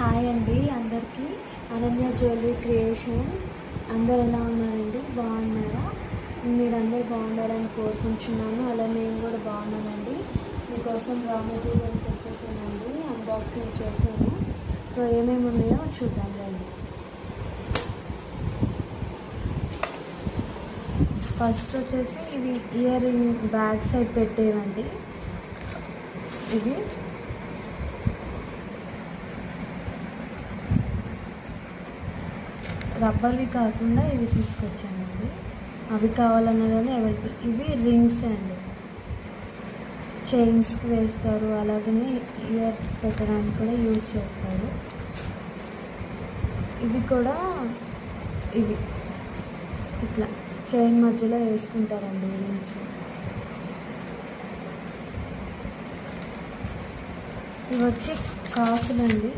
Hi అండి అందరికీ. Ananya jewellery creations. అందరు ఎలా ఉన్నారండి? బాగున్నారా? మీరందరూ బాగుండాలని కోరుకుంటున్నాను. అలా నేను కూడా బాగున్నానండి. మీకోసం రా మెటీరియల్ తెచ్చేసానండి, అన్బాక్సింగ్ చేశాను. సో ఏమేమి ఉన్నాయో చూద్దాం రండి. ఫస్ట్ వచ్చేసి ఇవి ఇయర్ రింగ్ బ్యాక్ సైడ్ పెట్టేవండి. ఇవి రబ్బర్వి కాకుండా ఇవి తీసుకొచ్చానండి. అవి కావాలన్నా కానీ ఎవరికి. ఇవి రింగ్స్ అండి, చైన్స్కి వేస్తారు, అలాగనే ఇయర్స్ పెట్టడానికి కూడా యూజ్ చేస్తారు. ఇవి కూడా ఇవి ఇట్లా చైన్ మధ్యలో వేసుకుంటారండి రింగ్స్. ఇవి వచ్చి కాసులండి.